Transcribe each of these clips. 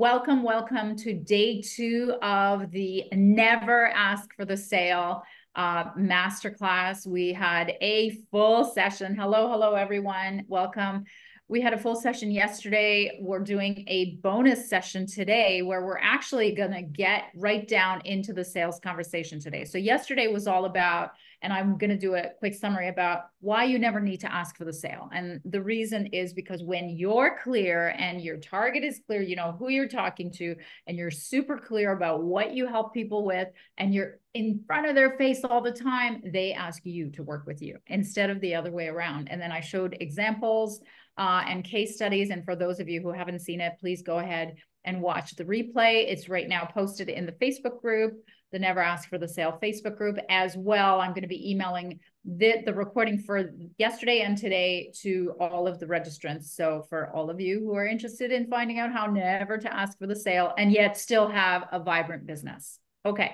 welcome to day 2 of the Never Ask for the Sale masterclass. We had a full session. Hello, everyone. Welcome. We had a full session yesterday. We're doing a bonus session today where we're actually going to get right down into the sales conversation today. So yesterday was all about, and I'm going to do a quick summary about why you never need to ask for the sale. And the reason is because when you're clear and your target is clear, you know who you're talking to, and you're super clear about what you help people with, and you're in front of their face all the time, they ask you to work with you instead of the other way around. And then I showed examples and case studies. And for those of you who haven't seen it, please go ahead and watch the replay. It's right now posted in the Facebook group, the Never Ask for the Sale Facebook group as well. I'm going to be emailing the recording for yesterday and today to all of the registrants. So for all of you who are interested in finding out how never to ask for the sale and yet still have a vibrant business. Okay.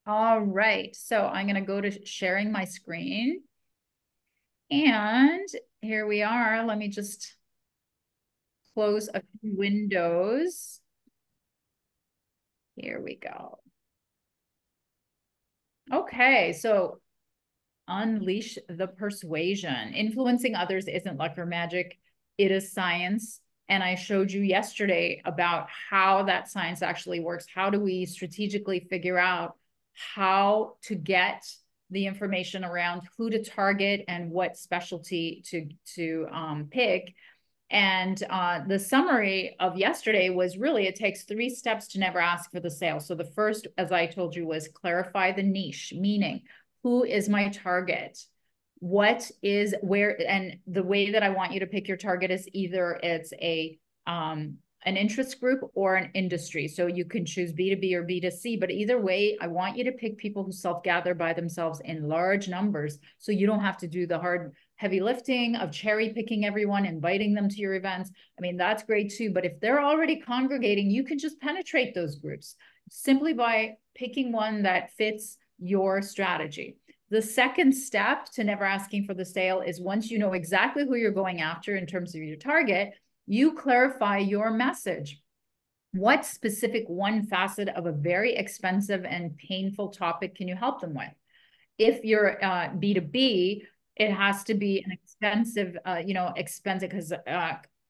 All right. So I'm going to go to sharing my screen. And here we are. Let me just close a few windows. Here we go. Okay, so unleash the persuasion. Influencing others isn't luck or magic. It is science. And I showed you yesterday about how that science actually works. How do we strategically figure out how to get the information around who to target and what specialty to pick. And the summary of yesterday was really, it takes 3 steps to never ask for the sale. So the first, as I told you, was clarify the niche, meaning who is my target? What is where, and the way that I want you to pick your target is either it's an interest group or an industry. So you can choose B2B or B2C, but either way, I want you to pick people who self-gather by themselves in large numbers. So you don't have to do the hard, heavy lifting of cherry picking everyone, inviting them to your events. I mean, that's great too. But if they're already congregating, you can just penetrate those groups simply by picking one that fits your strategy. The second step to never asking for the sale is once you know exactly who you're going after in terms of your target, you clarify your message. What specific one facet of a very expensive and painful topic can you help them with? If you're B2B, it has to be an expensive, expensive because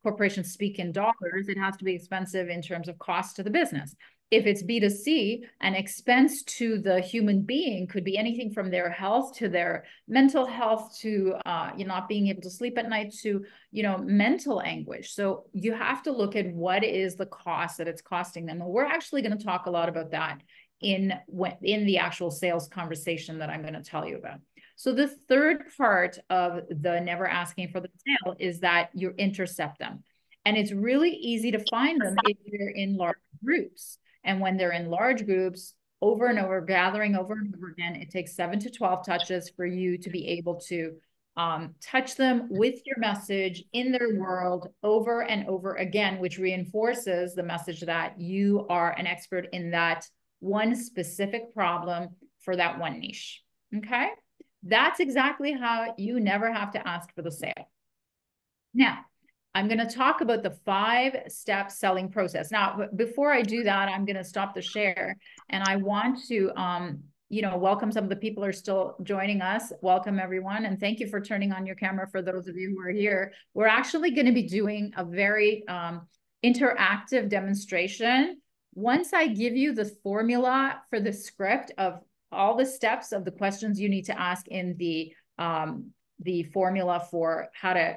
corporations speak in dollars. It has to be expensive in terms of cost to the business. If it's B2C, an expense to the human being could be anything from their health to their mental health to not being able to sleep at night to mental anguish. So you have to look at what is the cost that it's costing them. And we're actually going to talk a lot about that in the actual sales conversation that I'm going to tell you about. So the third part of the never asking for the sale is that you intercept them. And it's really easy to find them if you're in large groups. And when they're in large groups, over and over, gathering over and over again, it takes 7 to 12 touches for you to be able to touch them with your message in their world over and over again, which reinforces the message that you are an expert in that one specific problem for that one niche. Okay? That's exactly how you never have to ask for the sale. Now, I'm going to talk about the 5-step selling process. Now, before I do that, I'm going to stop the share, and I want to, welcome some of the people who are still joining us. Welcome, everyone, and thank you for turning on your camera for those of you who are here. We're actually going to be doing a very interactive demonstration. Once I give you the formula for the script of all the steps of the questions you need to ask in the formula for how to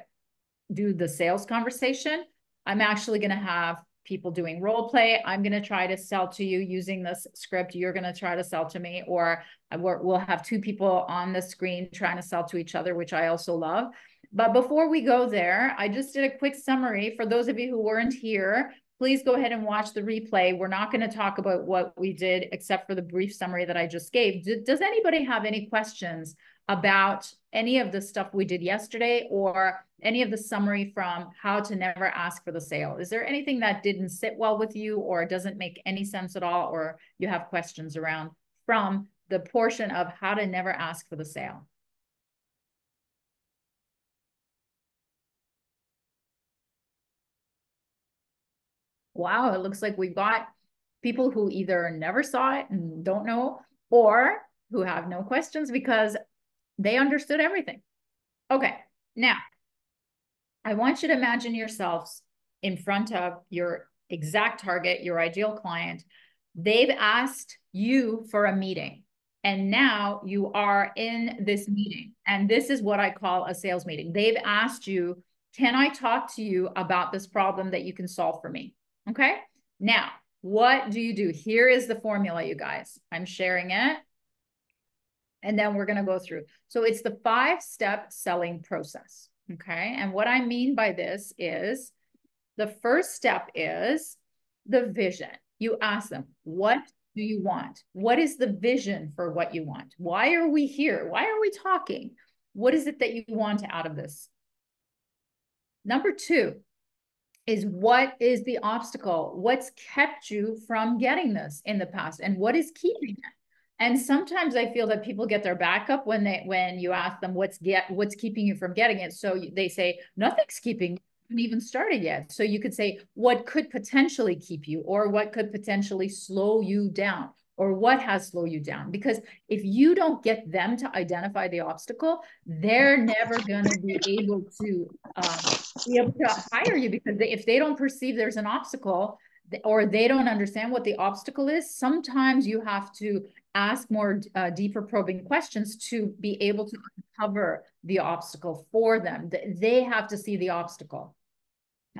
do the sales conversation, I'm actually going to have people doing role play. I'm going to try to sell to you using this script. You're going to try to sell to me, or we'll have 2 people on the screen trying to sell to each other, which I also love. But before we go there, I just did a quick summary. For those of you who weren't here, please go ahead and watch the replay. We're not going to talk about what we did except for the brief summary that I just gave. Does anybody have any questions about any of the stuff we did yesterday or any of the summary from how to never ask for the sale? Is there anything that didn't sit well with you or doesn't make any sense at all, or you have questions around from the portion of how to never ask for the sale? Wow, it looks like we've got people who either never saw it and don't know, or who have no questions because they understood everything. Okay, now I want you to imagine yourselves in front of your exact target, your ideal client. They've asked you for a meeting, and now you are in this meeting. And this is what I call a sales meeting. They've asked you, can I talk to you about this problem that you can solve for me? Okay. Now, what do you do? Here is the formula, you guys. I'm sharing it. And then we're going to go through. So it's the 5-step selling process. Okay. And what I mean by this is the first step is the vision. You ask them, what do you want? What is the vision for what you want? Why are we here? Why are we talking? What is it that you want out of this? Number 2 is, what is the obstacle? What's kept you from getting this in the past? And what is keeping it? And sometimes I feel that people get their back up when you ask them what's keeping you from getting it. So they say, nothing's keeping, haven't even started yet. So you could say, what could potentially keep you, or what could potentially slow you down, or what has slowed you down? Because if you don't get them to identify the obstacle, they're never going to be able to hire you, because if they don't perceive there's an obstacle, or they don't understand what the obstacle is, sometimes you have to ask more deeper probing questions to be able to uncover the obstacle for them. They have to see the obstacle.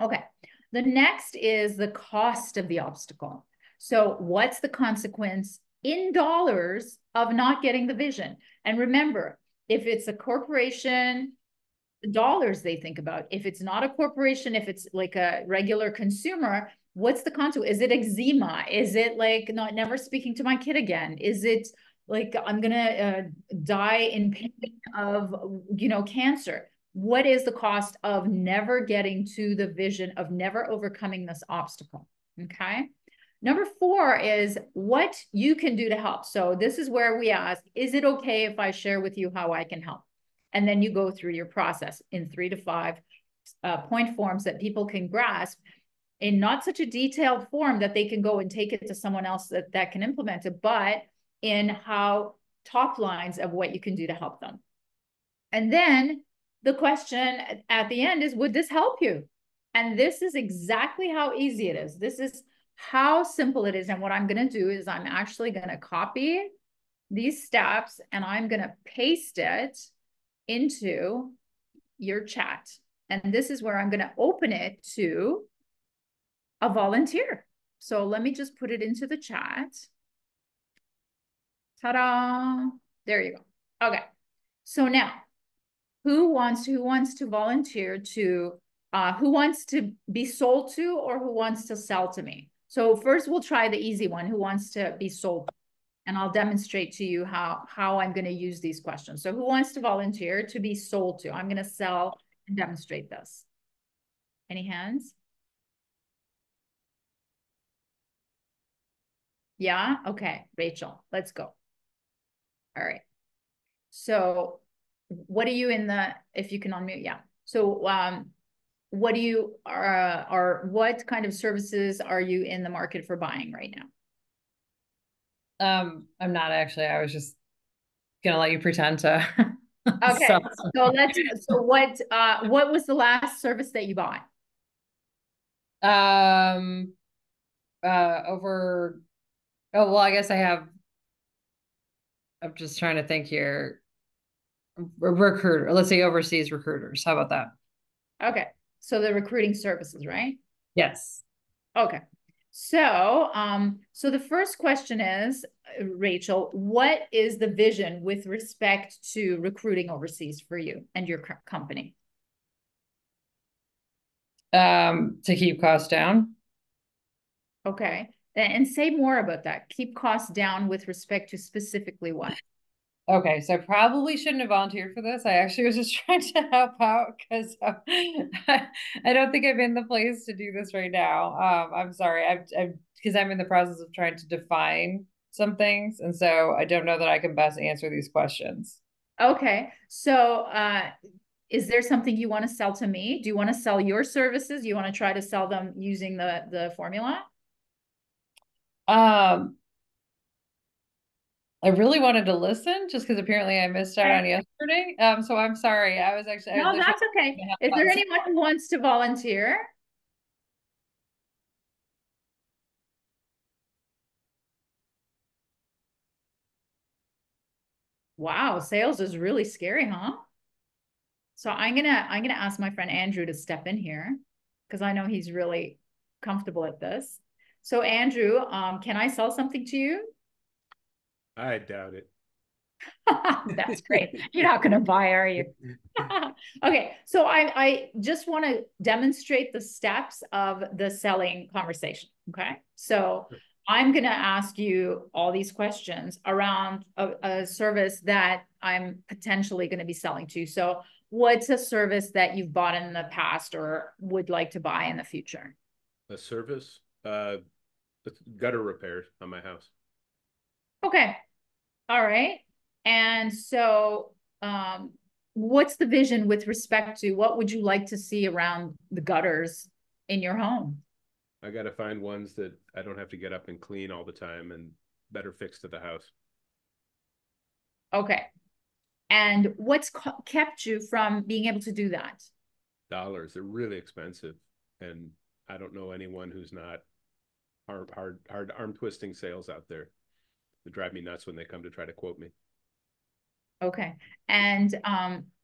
Okay. The next is the cost of the obstacle. So what's the consequence in dollars of not getting the vision? And remember, if it's a corporation, dollars they think about. If it's not a corporation, if it's like a regular consumer, what's the consequence? Is it eczema? Is it like not never speaking to my kid again? Is it like I'm gonna die in pain of cancer? What is the cost of never getting to the vision, of never overcoming this obstacle? Okay. Number 4 is what you can do to help. So this is where we ask, is it okay if I share with you how I can help? And then you go through your process in 3 to 5 point forms that people can grasp in not such a detailed form that they can go and take it to someone else that can implement it, but in how top lines of what you can do to help them. And then the question at the end is, would this help you? And this is exactly how easy it is. This is how simple it is. And what I'm going to do is I'm actually going to copy these steps and I'm going to paste it into your chat. And this is where I'm going to open it to a volunteer. So let me just put it into the chat. Ta-da! There you go. Okay. So now, who wants to volunteer to, who wants to be sold to, or who wants to sell to me? So first we'll try the easy one, who wants to be sold, and I'll demonstrate to you how I'm going to use these questions. So who wants to volunteer to be sold to? I'm going to sell and demonstrate this. Any hands? Yeah? Okay, Rachel, let's go. All right. So what are you in the, if you can unmute, yeah. So what do you what kind of services are you in the market for buying right now? I'm not actually. I was just gonna let you pretend to. Okay. So what was the last service that you bought? Um, over. Oh well, I guess I have. I'm just trying to think here. Recruiter. Let's say overseas recruiters. How about that? Okay. So the recruiting services, right? Yes. Okay. So, so the first question is, Rachel, what is the vision with respect to recruiting overseas for you and your company? To keep costs down. Okay. And say more about that. Keep costs down with respect to specifically what? Okay, so I probably shouldn't have volunteered for this. I actually was just trying to help out because I don't think I'm in the place to do this right now. I'm sorry. I'm because I'm in the process of trying to define some things, and so I don't know that I can best answer these questions. Okay. So, Is there something you want to sell to me? Do you want to sell your services? You want to try to sell them using the formula? Um, I really wanted to listen just because apparently I missed out Okay. on yesterday. So I'm sorry. I No, literally that's okay. have Is there thoughts. anyone who wants to volunteer? Wow, sales is really scary, huh? So I'm gonna ask my friend Andrew to step in here because I know he's really comfortable at this. So Andrew, can I sell something to you? I doubt it. That's great. You're not gonna buy, are you? Okay, so I just want to demonstrate the steps of the selling conversation. Okay, so I'm gonna ask you all these questions around a service that I'm potentially going to be selling to. So what's a service that you've bought in the past or would like to buy in the future? A service, gutter repairs on my house. Okay, all right. And so, what's the vision with respect to what would you like to see around the gutters in your home? I got to find ones that I don't have to get up and clean all the time and better fixed to the house. Okay. And what's kept you from being able to do that? Dollars, they're really expensive. And I don't know anyone who's not hard arm twisting sales out there. They drive me nuts when they come to try to quote me. Okay. And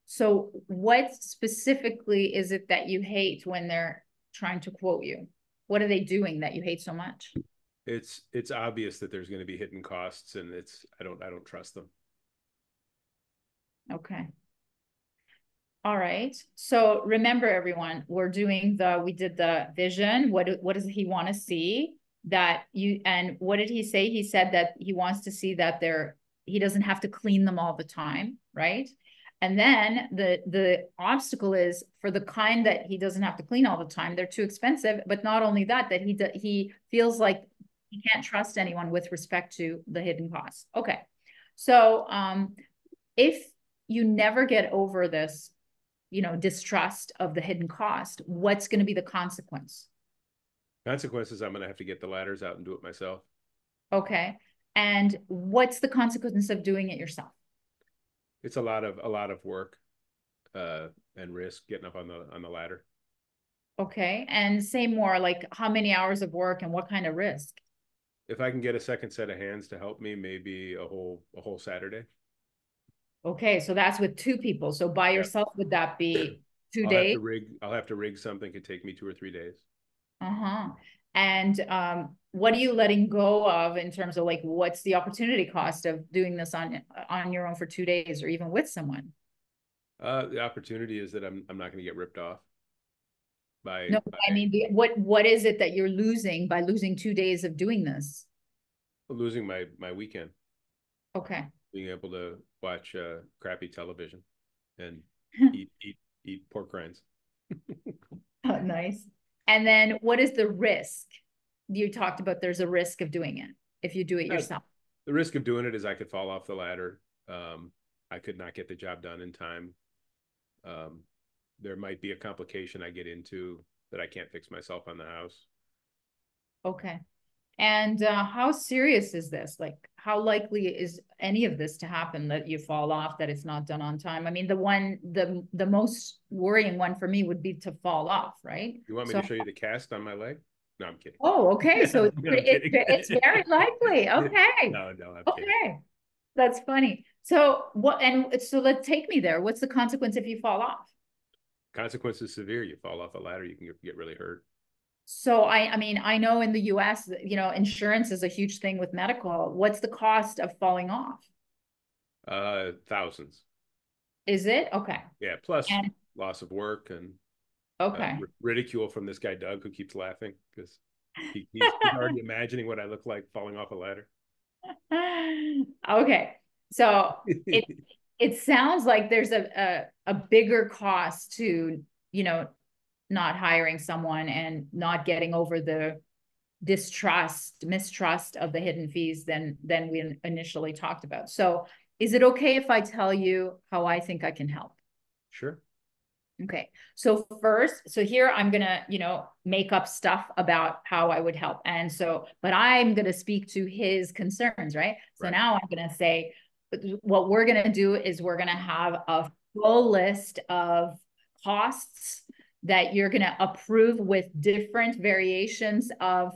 so what specifically is it that you hate when they're trying to quote you? What are they doing that you hate so much? It's obvious that there's going to be hidden costs, and I don't trust them. Okay. All right. So remember, everyone, we did the vision. What does he want to see that you, and what did he say? He said that he wants to see that he doesn't have to clean them all the time, right? And then the obstacle is for the kind that he doesn't have to clean all the time, they're too expensive. But not only that, he feels like he can't trust anyone with respect to the hidden costs. Okay. So if you never get over this, distrust of the hidden cost, what's going to be the consequence? Consequences, I'm going to have to get the ladders out and do it myself. Okay. And what's the consequence of doing it yourself? It's a lot of work and risk getting up on the ladder. Okay. And say more, like how many hours of work and what kind of risk? If I can get a second set of hands to help me, maybe a whole Saturday. Okay. So that's with two people. So by Yeah. yourself, would that be two I'll have days? to rig. I'll have to rig something. Could take me 2 or 3 days. Uh-huh. And what are you letting go of in terms of like what's the opportunity cost of doing this on your own for 2 days or even with someone? The opportunity is that I'm not going to get ripped off by No, I mean, what is it that you're losing by losing 2 days of doing this? losing my weekend, Okay. being able to watch crappy television and eat pork rinds. Nice. And then what is the risk? You talked about there's a risk of doing it if you do it yourself. The risk of doing it is I could fall off the ladder. I could not get the job done in time. There might be a complication I get into that I can't fix myself on the house. Okay. And how serious is this? Like, how likely is any of this to happen that you fall off, that it's not done on time? I mean, the most worrying one for me would be to fall off, right? You want me So, to show you the cast on my leg? No, I'm kidding. oh, okay. So No, I'm kidding. it's very likely. Okay. No, I'm kidding. Okay. That's funny. So so let's take me there. What's the consequence if you fall off? Consequences severe. You fall off a ladder, you can get really hurt. So I mean, I know in the US, insurance is a huge thing with medical. What's the cost of falling off? Thousands. Is it? Okay. Yeah, plus And loss of work and okay. ridicule from this guy Doug who keeps laughing because he's already imagining what I look like falling off a ladder. Okay. So it sounds like there's a bigger cost to, not hiring someone and not getting over the mistrust of the hidden fees than we initially talked about. So is it okay if I tell you how I think I can help? Sure. Okay. So first, so here I'm going to, make up stuff about how I would help. And so, but I'm going to speak to his concerns, right? So Right. now I'm going to say, what we're going to do is we're going to have a full list of costs that you're going to approve with different variations of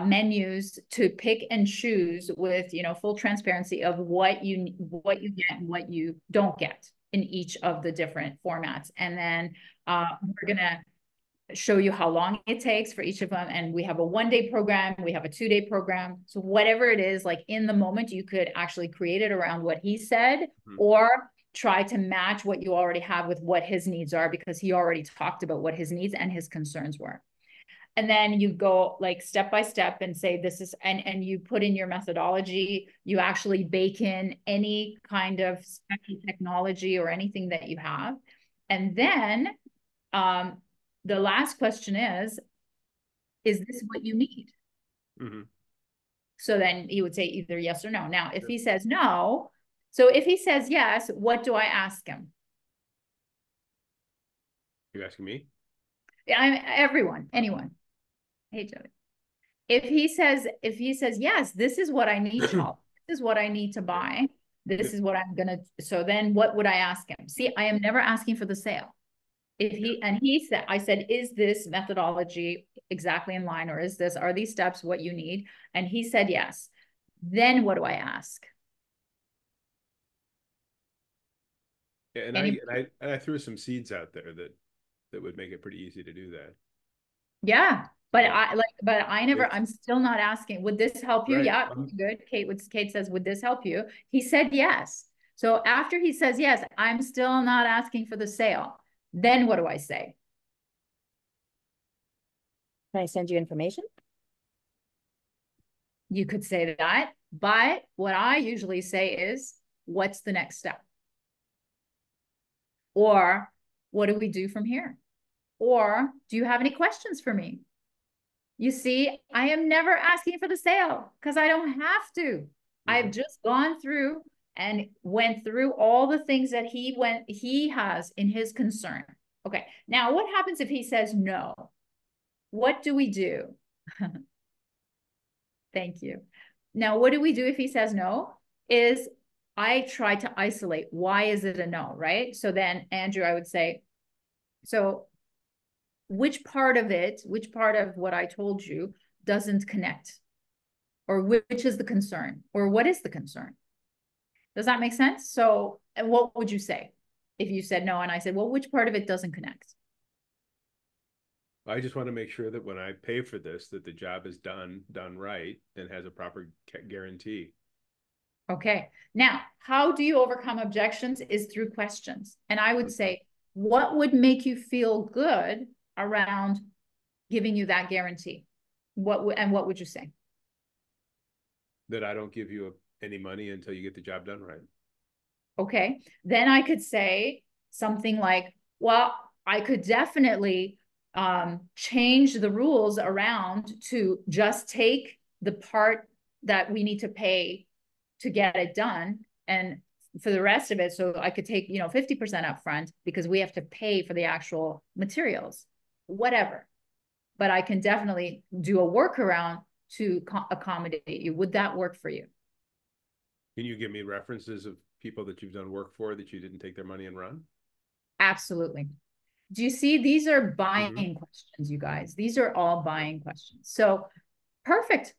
menus to pick and choose with, full transparency of what you get and what you don't get in each of the different formats. And then we're going to show you how long it takes for each of them. And we have a 1-day program, we have a 2-day program. So whatever it is, like in the moment, you could actually create it around what he said, or try to match what you already have with what his needs are, because he already talked about what his needs and his concerns were. And then you go like step by step and say, this is, and you put in your methodology, you actually bake in any kind of special technology or anything that you have. And then the last question is this what you need? So then you would say either yes or no. Now, if he says no, so if he says yes, what do I ask him? You're asking me? Yeah, everyone, anyone. Hey, Joey. If he says yes, this is what I need, Charles. This is what I need to buy. This is what I'm gonna. So then, what would I ask him? See, I am never asking for the sale. If he said, I said, is this methodology exactly in line, or are these steps what you need? And he said yes. Then what do I ask? Yeah, and I threw some seeds out there that would make it pretty easy to do that. Yeah. But I'm still not asking, would this help you? Right. Yeah, good. Kate says, would this help you? He said yes. So after he says yes, I'm still not asking for the sale. Then what do I say? Can I send you information? You could say that, but what I usually say is, what's the next step? Or what do we do from here? Or do you have any questions for me? You see, I am never asking for the sale because I don't have to. I've just gone through and went through all the things that he has in his concern. Okay, now what happens if he says no? What do we do? Thank you. Now, what do we do if he says no? Is I try to isolate. Why is it a no, right? So then, Andrew, I would say, so which part of what I told you doesn't connect? Or which is the concern? Or what is the concern? Does that make sense? So, and what would you say if you said no and I said, well, which part of it doesn't connect? I just want to make sure that when I pay for this, that the job is done right and has a proper guarantee. Okay. Now, how do you overcome objections is through questions. And I would say, what would make you feel good around giving you that guarantee? What would you say? That I don't give you any money until you get the job done right. Okay. Then I could say something like, well, I could definitely change the rules around to just take the part that we need to pay to get it done, and for the rest of it, so I could take 50% upfront because we have to pay for the actual materials, whatever. But I can definitely do a workaround to accommodate you. Would that work for you? Can you give me references of people that you've done work for that you didn't take their money and run? Absolutely. Do you see, these are buying questions, you guys. These are all buying questions. So perfect.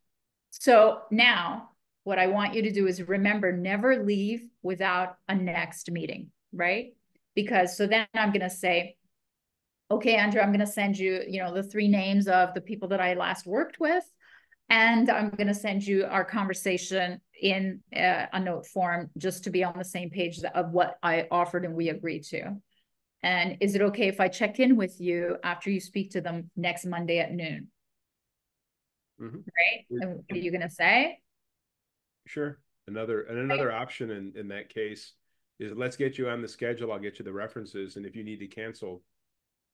So now what I want you to do is remember, never leave without a next meeting, right? Because so then I'm going to say, okay, Andrew, I'm going to send you, the 3 names of the people that I last worked with. And I'm going to send you our conversation in a note form just to be on the same page of what I offered and we agreed to. And is it okay if I check in with you after you speak to them next Monday at noon? Right? And what are you going to say? Sure. Another option in that case is, let's get you on the schedule. I'll get you the references. And if you need to cancel,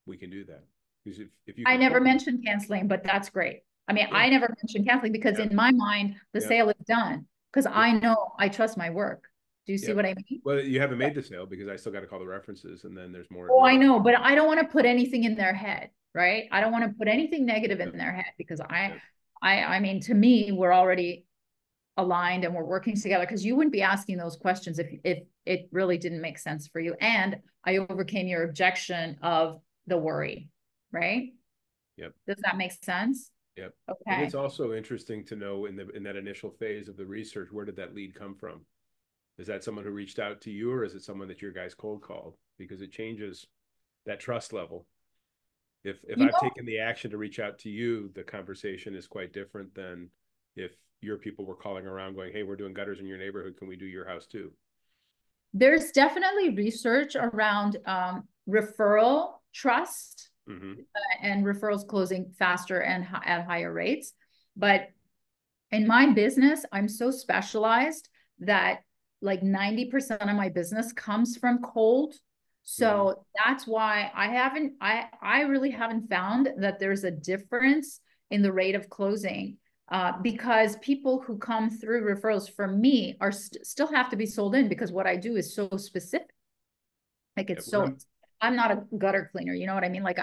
we can do that. Because if you, I never mentioned canceling, but that's great. I mean, I never mentioned canceling because in my mind, the sale is done because I know I trust my work. Do you see Yep. what I mean? Well, you haven't made the sale because I still got to call the references, and then there's more. Oh, I know, but I don't want to put anything in their head, right? I don't want to put anything negative in their head because I mean, to me, we're already aligned and we're working together, because you wouldn't be asking those questions if it really didn't make sense for you. And I overcame your objection of the worry, right? Yep. Does that make sense? Yep. Okay. And it's also interesting to know in that initial phase of the research, where did that lead come from? Is that someone who reached out to you, or is it someone that your guys cold called? Because it changes that trust level. If I've taken the action to reach out to you, the conversation is quite different than if your people were calling around going, hey, we're doing gutters in your neighborhood. Can we do your house too? There's definitely research around referral trust and referrals closing faster and at higher rates. But in my business, I'm so specialized that like 90% of my business comes from cold. So that's why I really haven't found that there's a difference in the rate of closing, because people who come through referrals from me are still have to be sold in, because what I do is so specific. Like I'm not a gutter cleaner, you know what I mean? Like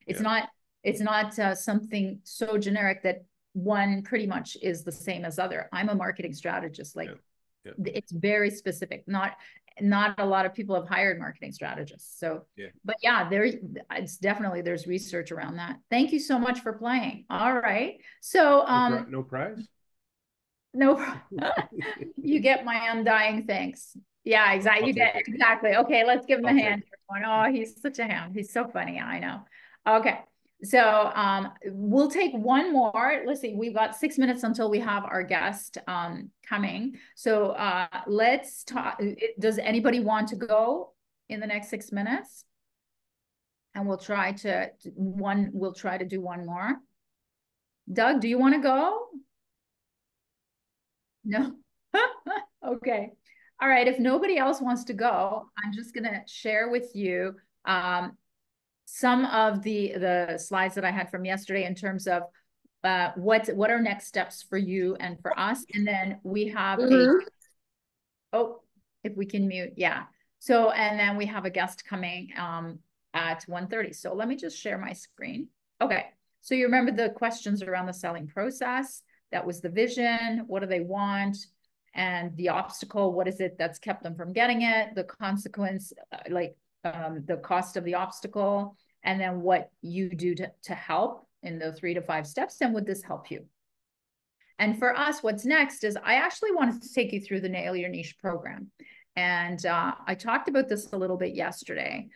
it's not something so generic that one pretty much is the same as other. I'm a marketing strategist. Like it's very specific. Not a lot of people have hired marketing strategists. So, but yeah, it's definitely, there's research around that. Thank you so much for playing. All right. So, no prize. No, you get my undying thanks. Yeah, exactly. Exactly. Okay, let's give him a hand. Oh, he's such a ham. He's so funny. I know. Okay. So we'll take one more. Let's see, we've got 6 minutes until we have our guest coming. So let's talk. Does anybody want to go in the next 6 minutes? And we'll try to do one more. Doug, do you want to go? No. Okay. All right. If nobody else wants to go, I'm just going to share with you some of the slides that I had from yesterday in terms of what are next steps for you and for us. And then we have if we can mute. Yeah. So, and then we have a guest coming at 1:30. So let me just share my screen. Okay. So you remember the questions around the selling process. That was the vision. What do they want? And the obstacle, what is it that's kept them from getting it? The consequence, the cost of the obstacle, and then what you do to help in the 3 to 5 steps. And would this help you? And for us, what's next is I actually wanted to take you through the Nail Your Niche program. And I talked about this a little bit yesterday.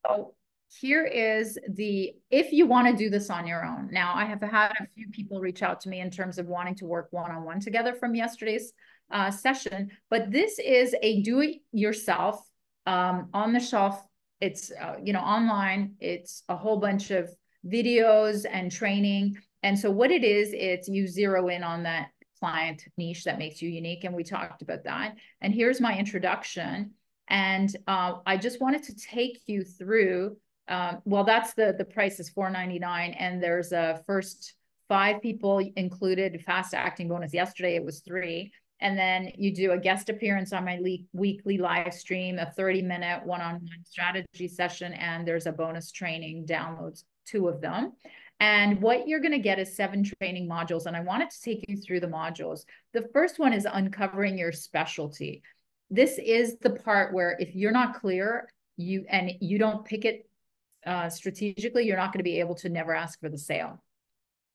So here is if you want to do this on your own. Now, I have had a few people reach out to me in terms of wanting to work one-on-one together from yesterday's session, but this is a do-it-yourself on the shelf. It's online. It's a whole bunch of videos and training. And so what it is, it's you zero in on that client niche that makes you unique. And we talked about that. And here's my introduction. And I just wanted to take you through, well, that's the price is $4.99. And there's a first 5 people included, fast acting bonus. Yesterday it was 3. And then you do a guest appearance on my weekly live stream, a 30-minute one-on-one strategy session, and there's a bonus training downloads, 2 of them. And what you're going to get is 7 training modules. And I wanted to take you through the modules. The first one is uncovering your specialty. This is the part where if you're not clear, you don't pick it strategically, you're not going to be able to never ask for the sale.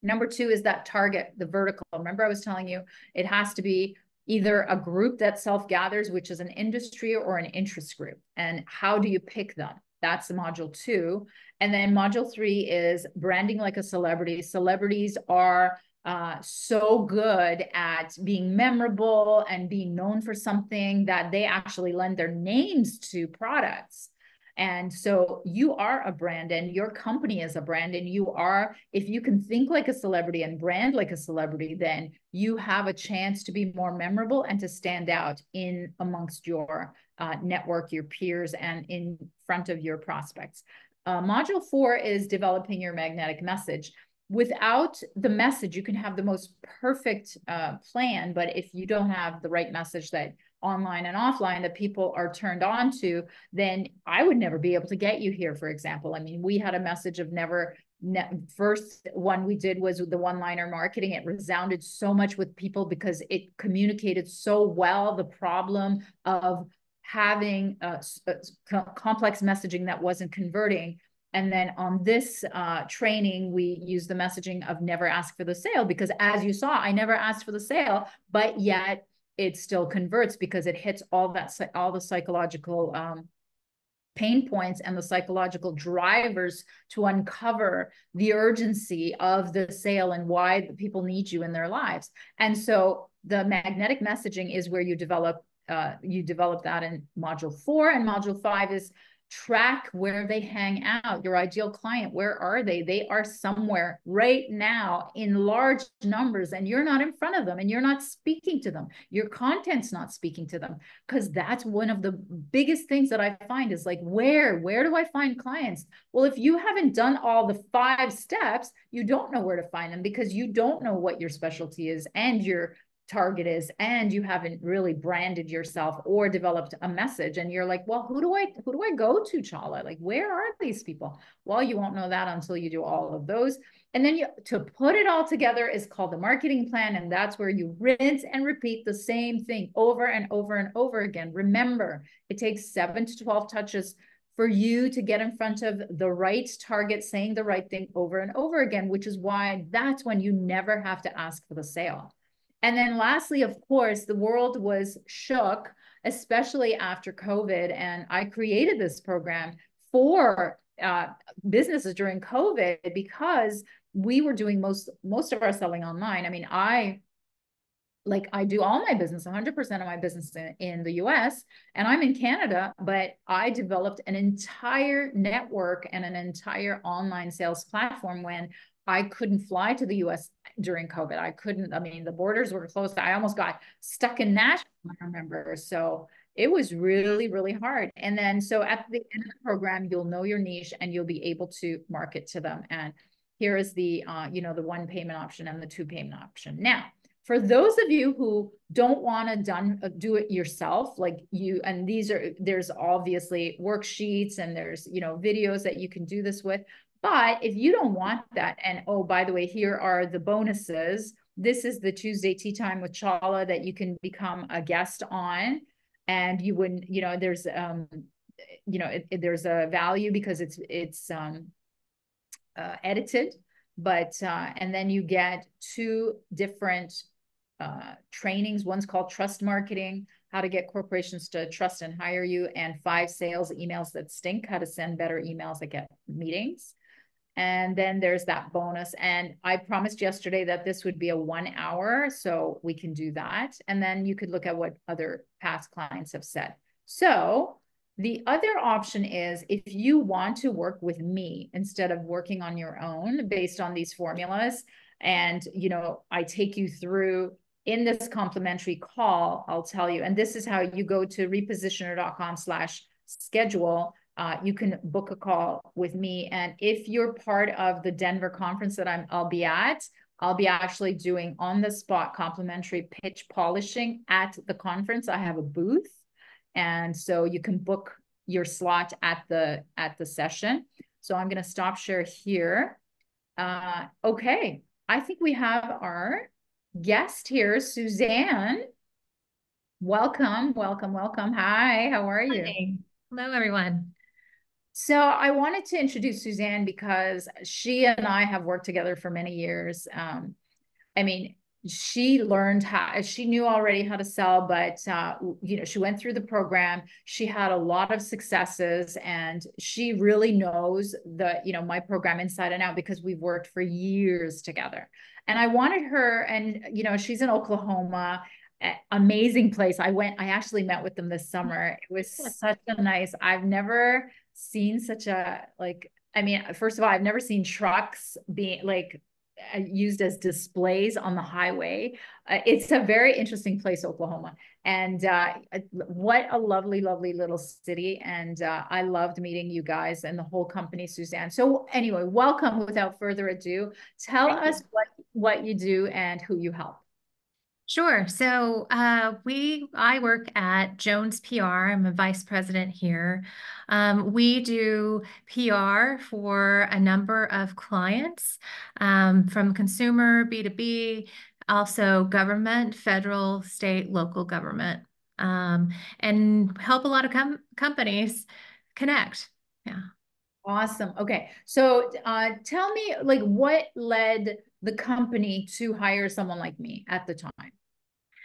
Number 2 is that target, the vertical. Remember I was telling you, it has to be either a group that self-gathers, which is an industry, or an interest group. And how do you pick them? That's the module 2. And then module 3 is branding like a celebrity. Celebrities are so good at being memorable and being known for something that they actually lend their names to products. And so you are a brand, and your company is a brand, and if you can think like a celebrity and brand like a celebrity, then you have a chance to be more memorable and to stand out in amongst your network, your peers, and in front of your prospects. Module 4 is developing your magnetic message. Without the message, you can have the most perfect plan, but if you don't have the right message that online and offline that people are turned on to, then I would never be able to get you here, for example. I mean, we had a message of first one we did was the one-liner marketing. It resounded so much with people because it communicated so well the problem of having complex messaging that wasn't converting. And then on this training, we use the messaging of never ask for the sale, because as you saw, I never asked for the sale, but yet it still converts because it hits all the psychological pain points and the psychological drivers to uncover the urgency of the sale and why the people need you in their lives. And so the magnetic messaging is where you develop that in module 4, and module 5 is track where they hang out. Your ideal client, where are they? They are somewhere right now in large numbers, and you're not in front of them, and you're not speaking to them. Your content's not speaking to them, because that's one of the biggest things that I find is like, where do I find clients? Well, if you haven't done all the 5 steps, you don't know where to find them, because you don't know what your specialty is and your target is, and you haven't really branded yourself or developed a message. And you're like, well, who do I go to, Chala? Like, where are these people? Well, you won't know that until you do all of those. And then to put it all together is called the marketing plan. And that's where you rinse and repeat the same thing over and over and over again. Remember, it takes 7 to 12 touches for you to get in front of the right target, saying the right thing over and over again, which is why that's when you never have to ask for the sale. And then lastly, of course, the world was shook, especially after COVID. And I created this program for businesses during COVID because we were doing most of our selling online. I mean, I do all my business, 100% of my business in the US, and I'm in Canada, but I developed an entire network and an entire online sales platform when I couldn't fly to the US during COVID. I mean, the borders were closed. I almost got stuck in Nashville, I remember. So it was really, really hard. And then, so at the end of the program, you'll know your niche and you'll be able to market to them. And here is the, the 1 payment option and the 2 payment option. Now, for those of you who don't want to do it yourself, and there's obviously worksheets and there's, videos that you can do this with. But if you don't want that, and oh, by the way, here are the bonuses. This is the Tuesday Tea Time with Chala that you can become a guest on. And you wouldn't, there's, there's a value because it's edited, but, and then you get 2 different trainings. One's called Trust Marketing, how to get corporations to trust and hire you, and 5 sales emails that stink, how to send better emails that get meetings. And then there's that bonus. And I promised yesterday that this would be a 1 hour, so we can do that. And then you could look at what other past clients have said. So the other option is, if you want to work with me instead of working on your own based on these formulas, and, I take you through in this complimentary call, I'll tell you, and this is how you go to repositioner.com/schedule. You can book a call with me. And if you're part of the Denver conference that I'll be actually doing on the spot complimentary pitch polishing at the conference. I have a booth. And so you can book your slot at the session. So I'm going to stop share here. Okay. I think we have our guest here, Suzanne. Welcome. Hi, how are you? Hi. Hello, everyone. So I wanted to introduce Suzanne because she and I have worked together for many years. I mean, she knew already how to sell, but, she went through the program. She had a lot of successes, and she really knows my program inside and out because we've worked for years together. And I wanted her, and, she's in Oklahoma, amazing place. I actually met with them this summer. It was such a nice, I've never seen such a, first of all, I've never seen trucks being used as displays on the highway. It's a very interesting place, Oklahoma. And what a lovely, lovely little city. And I loved meeting you guys and the whole company, Suzanne. So anyway, welcome. Without further ado, tell us what you do and who you help. Sure. So I work at Jones PR. I'm a vice president here. We do PR for a number of clients, from consumer, B2B, also government, federal, state, local government, um, and help a lot of companies connect. Yeah. Awesome. Okay. So tell me, like, what led the company to hire someone like me at the time?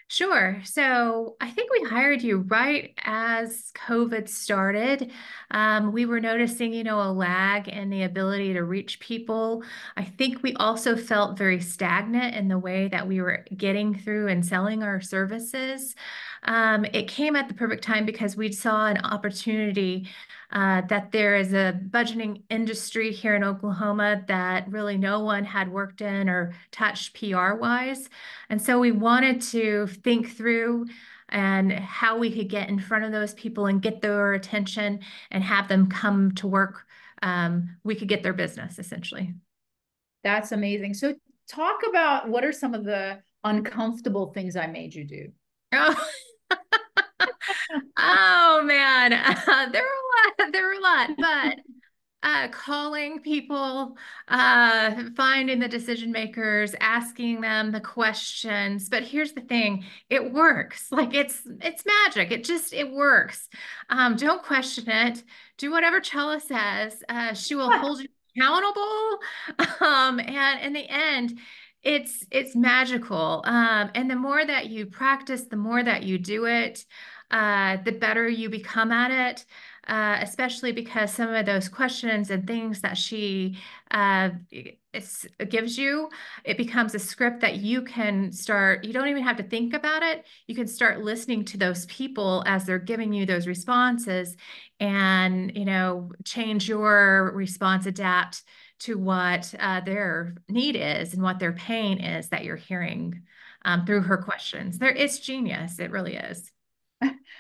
Sure. So I think we hired you right as COVID started. We were noticing, a lag in the ability to reach people. I think we also felt very stagnant in the way that we were getting through and selling our services. It came at the perfect time because we saw an opportunity that there is a budgeting industry here in Oklahoma that really no one had worked in or touched PR wise. And so we wanted to think through and how we could get in front of those people and get their attention and have them come to work. We could get their business essentially. That's amazing. So talk about what are some of the uncomfortable things I made you do? Oh, oh man, there were a lot, but calling people, finding the decision makers, asking them the questions. But here's the thing, it works. Like it's magic. It works. Don't question it. Do whatever Chella says. She will hold you accountable. And in the end, it's magical. And the more that you practice, the more that you do it, the better you become at it. Especially because some of those questions and things that she gives you, it becomes a script that you can start. You don't even have to think about it. You can start listening to those people as they're giving you those responses and, change your response, adapt to what their need is and what their pain is that you're hearing through her questions. It's genius. It really is.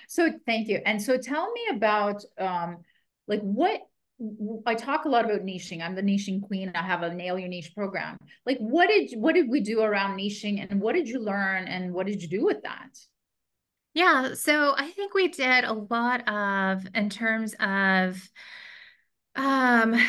So thank you. And so tell me about like what I talk a lot about niching. I'm the niching queen. I have a Nail Your Niche program. Like what did we do around niching and what did you learn and what did you do with that? Yeah, so I think we did a lot in terms of, um,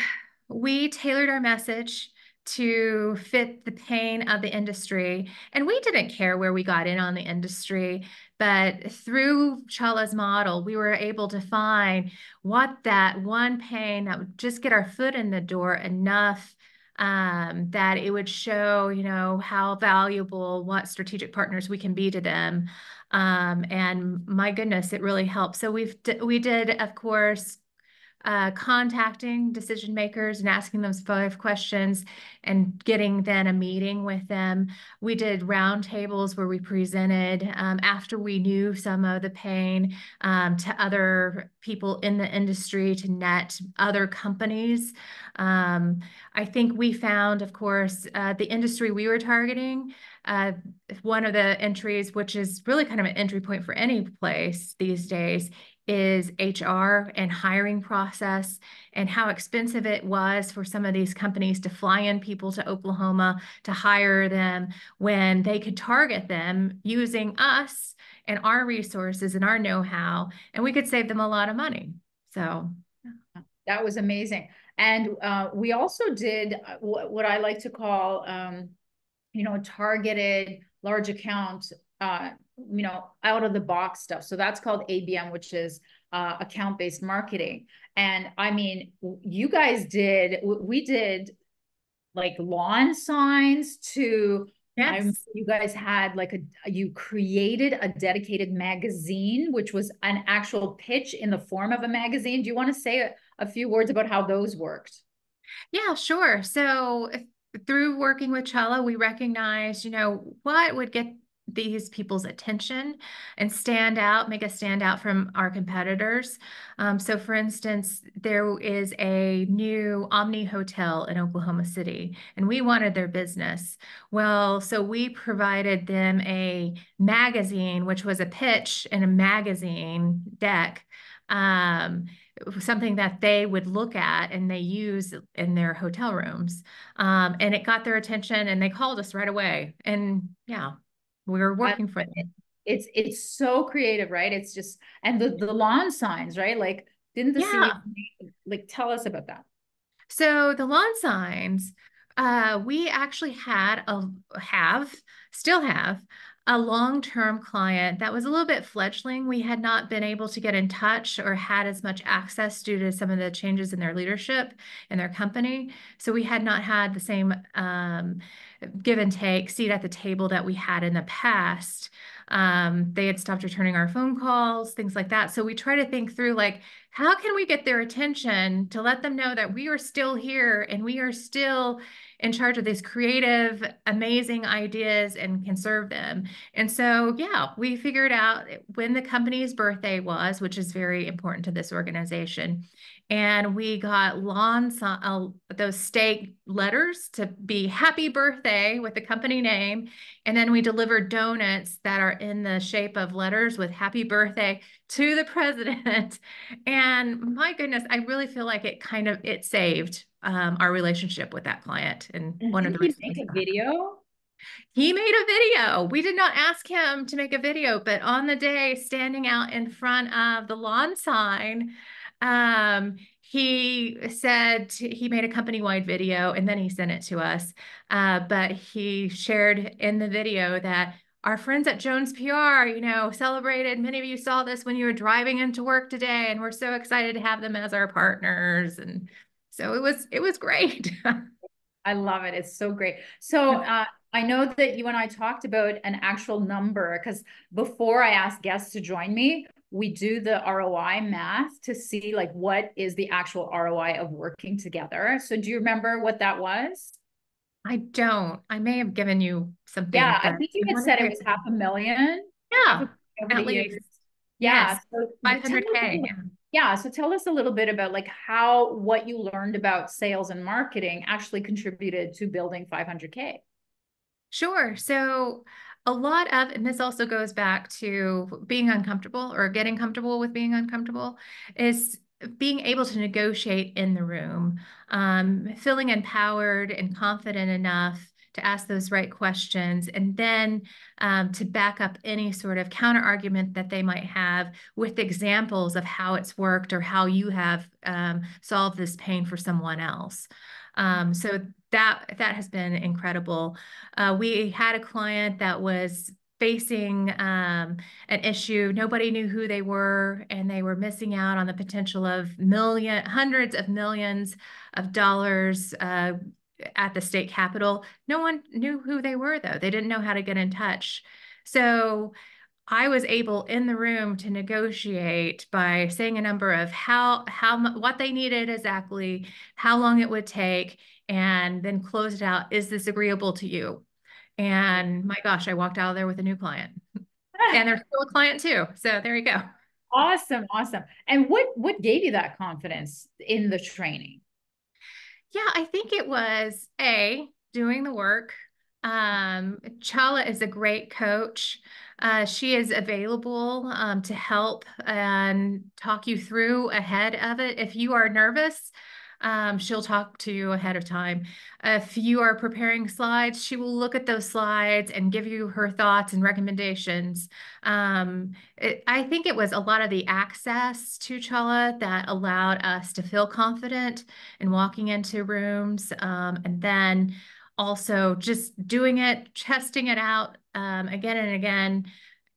we tailored our message to fit the pain of the industry. And we didn't care where we got in on the industry, but through Chala's model, we were able to find what that one pain that would just get our foot in the door enough, that it would show, how valuable, what strategic partners we can be to them. And my goodness, it really helps. So we did, of course, contacting decision makers and asking them 5 questions and getting then a meeting with them. We did roundtables where we presented after we knew some of the pain, to other people in the industry, to net other companies. I think we found, of course, the industry we were targeting. One of the entries, which is really kind of an entry point for any place these days, is HR and hiring process and how expensive it was for some of these companies to fly in people to Oklahoma to hire them when they could target them using us and our resources and our know-how, and we could save them a lot of money. So that was amazing. And we also did what I like to call, targeted large account, out of the box stuff. So that's called ABM, which is account-based marketing. And I mean, you guys we did like lawn signs to, yes. you guys had you created a dedicated magazine, which was an actual pitch in the form of a magazine. Do you want to say a few words about how those worked? Yeah, sure. So through working with Chella, we recognized, what would get these people's attention and make us stand out from our competitors. So for instance, there is a new Omni Hotel in Oklahoma City, and we wanted their business. Well, so we provided them a magazine, which was a pitch and a magazine deck, something that they would look at and they use in their hotel rooms. And it got their attention and they called us right away. And yeah, we're I- working for them. It's so creative, right? It's just, and the lawn signs, right? Like, didn't the Yeah. city, like, tell us about that? So the lawn signs, we actually still have a long-term client that was a little bit fledgling. We had not been able to get in touch or had as much access due to some of the changes in their leadership in their company. So we had not had the same give and take seat at the table that we had in the past. They had stopped returning our phone calls, things like that. So we try to think through, like, how can we get their attention to let them know that we are still here and we are still in charge of these creative, amazing ideas and can serve them. And so, yeah, we figured out when the company's birthday was, which is very important to this organization. And we got those stake letters to be happy birthday with the company name. And then we delivered donuts that are in the shape of letters with happy birthday to the president. And my goodness, I really feel like it saved our relationship with that client. And one of the Did he reasons make a video? he made a video. We did not ask him to make a video, but on the day, standing out in front of the lawn sign, he said he made a company-wide video and then he sent it to us. But he shared in the video that our friends at Jones PR, celebrated. Many of you saw this when you were driving into work today, and we're so excited to have them as our partners. And so it was great. I love it. It's so great. So I know that you and I talked about an actual number, because before I ask guests to join me, we do the ROI math to see, like, what is the actual ROI of working together. So do you remember what that was? I don't. I may have given you something, Yeah, I but think you I had want said to it was say, 500,000. yeah, Over the at years. least. Yeah. Yes, So tell us a 500K. little- yeah. So tell us a little bit about, like, how what you learned about sales and marketing actually contributed to building 500K. Sure. So a lot of, and this also goes back to being uncomfortable or getting comfortable with being uncomfortable, is being able to negotiate in the room, feeling empowered and confident enough to ask those right questions, and then to back up any sort of counter argument that they might have with examples of how it's worked or how you have solved this pain for someone else. So that has been incredible. We had a client that was facing an issue. Nobody knew who they were, and they were missing out on the potential of hundreds of millions of dollars at the state capitol. No one knew who they were, though. They didn't know how to get in touch. So I was able in the room to negotiate by saying a number of what they needed exactly, how long it would take, and then close it out. Is this agreeable to you? And my gosh, I walked out of there with a new client, and they're still a client too. So there you go. Awesome. Awesome. And what gave you that confidence in the training? Yeah, I think it was doing the work. Chala is a great coach. She is available to help and talk you through ahead of it. If you are nervous, she'll talk to you ahead of time. If you are preparing slides, she will look at those slides and give you her thoughts and recommendations. I think it was a lot of the access to Chala that allowed us to feel confident in walking into rooms, and then also just doing it, testing it out again and again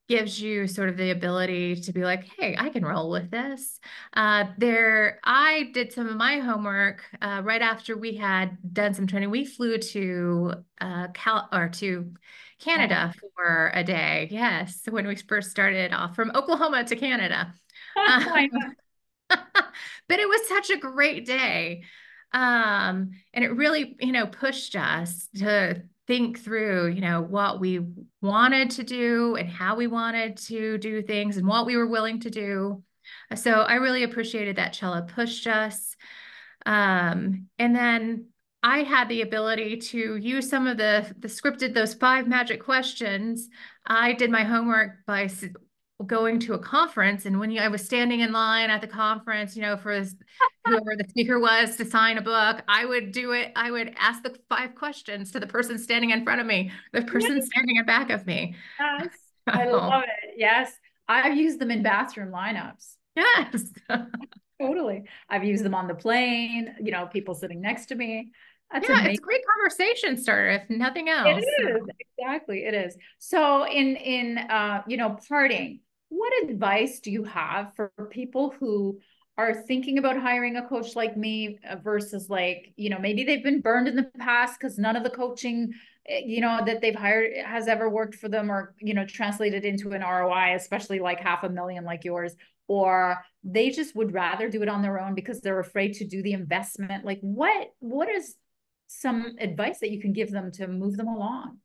gives you sort of the ability to be like, hey, I can roll with this. I did some of my homework right after we had done some training. We flew to Canada for a day. Yes, when we first started off from Oklahoma to Canada. I know. But it was such a great day. And it really, pushed us to think through, what we wanted to do and how we wanted to do things and what we were willing to do. So I really appreciated that Chala pushed us. And then I had the ability to use some of the scripted, those 5 magic questions. I did my homework by going to a conference, and when I was standing in line at the conference, for whoever the speaker was to sign a book, I would do it. I would ask the 5 questions to the person standing in front of me, the person standing in back of me. Yes, I love it. Yes, I've used them in bathroom lineups. Yes. Totally. I've used them on the plane, people sitting next to me. That's Yeah, amazing. it's a great conversation starter, if nothing It else. is, exactly, it is. So in parting, what advice do you have for people who are thinking about hiring a coach like me versus maybe they've been burned in the past because none of the coaching that they've hired has ever worked for them, or translated into an ROI, especially like $500,000 like yours, or they just would rather do it on their own because they're afraid to do the investment. Like what is some advice that you can give them to move them along?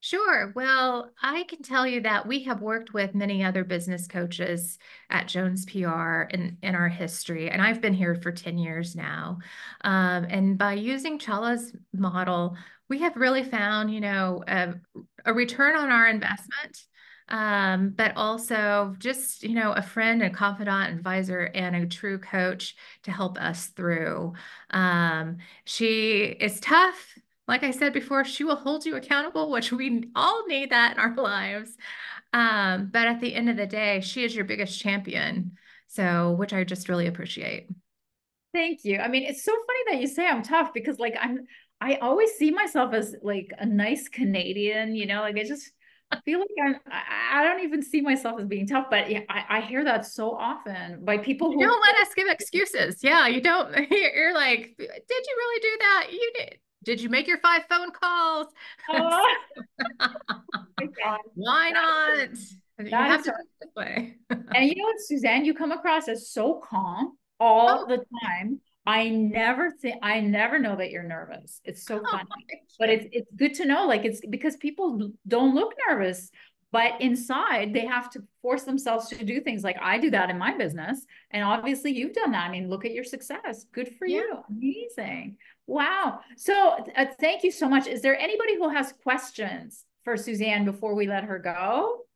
Sure. Well, I can tell you that we have worked with many other business coaches at Jones PR in our history, and I've been here for 10 years now. And by using Chala's model, we have really found, a return on our investment, but also just, a friend, a confidant, advisor, and a true coach to help us through. She is tough. Like I said before, she will hold you accountable, which we all need that in our lives. But at the end of the day, she is your biggest champion. So, which I just really appreciate. Thank you. I mean, it's so funny that you say I'm tough because I always see myself as like a nice Canadian, like I just feel like I don't even see myself as being tough, but yeah, I hear that so often by people You who don't let us give excuses. Yeah, you don't. You're like, did you really do that? You did. Did you make your 5 phone calls? oh my God. Why not? You That have is to do it this way. And you know what, Suzanne, you come across as so calm all Oh, the time. I never know that you're nervous. It's so oh, funny. thank But you. it's good to know, like it's because people don't look nervous, but inside they have to force themselves to do things. Like I do that in my business. And obviously you've done that. I mean, look at your success. Good for Yeah. you. Amazing. Wow. So thank you so much. Is there anybody who has questions for Suzanne before we let her go?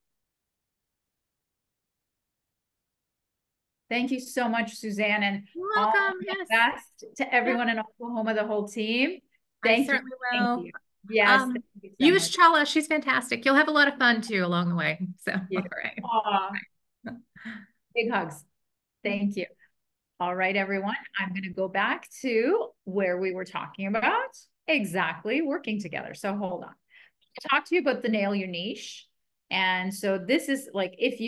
Thank you so much, Suzanne, and You're all welcome. the Yes. best to Yeah, everyone in Oklahoma, the whole team. I Thank you. certainly Thank will. you. Yes, thank you so Use much. Chala. She's fantastic. You'll have a lot of fun too along the way. So, Yeah. all right. Aw, big hugs. Thank you. All right, everyone. I'm going to go back to where we were talking about exactly working together. So hold on. I talked to you about the nail your niche. And so this is like if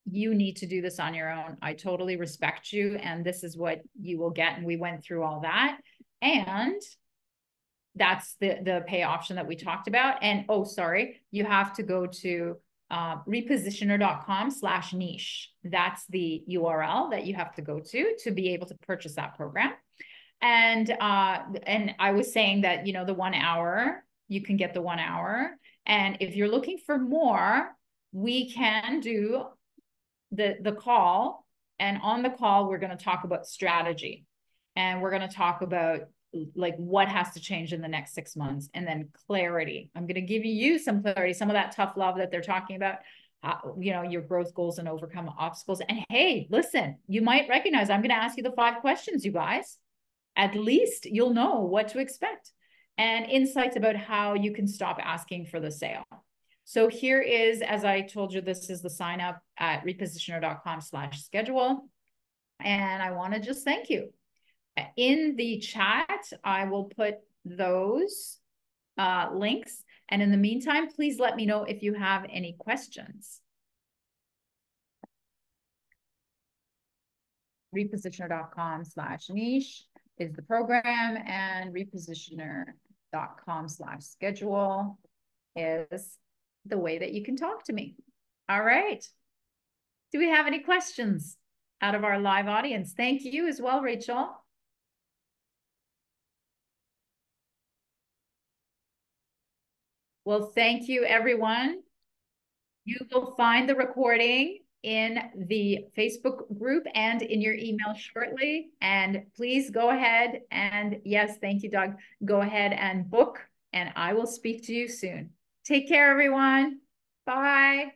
you need to do this on your own, I totally respect you. And this is what you will get. And we went through all that. And that's the pay option that we talked about. And oh, sorry, you have to go to repositioner.com/niche. That's the URL that you have to go to be able to purchase that program. And I was saying that, the 1 hour, you can get the 1 hour. And if you're looking for more, we can do the call. And on the call, we're going to talk about strategy. And we're going to talk about like what has to change in the next 6 months, and then clarity. I'm going to give you some clarity, some of that tough love that they're talking about, your growth goals and overcome obstacles. And hey, listen, you might recognize I'm going to ask you the 5 questions, you guys. At least you'll know what to expect, and insights about how you can stop asking for the sale. So here is, as I told you, this is the sign up at repositioner.com/schedule. And I want to just thank you. In the chat, I will put those links. And in the meantime, please let me know if you have any questions. Repositioner.com/niche is the program, and repositioner.com/schedule is the way that you can talk to me. All right. Do we have any questions out of our live audience? Thank you as well, Rachel. Well, thank you, everyone. You will find the recording in the Facebook group and in your email shortly. And please go ahead and, yes, thank you, Doug. Go ahead and book, and I will speak to you soon. Take care, everyone. Bye.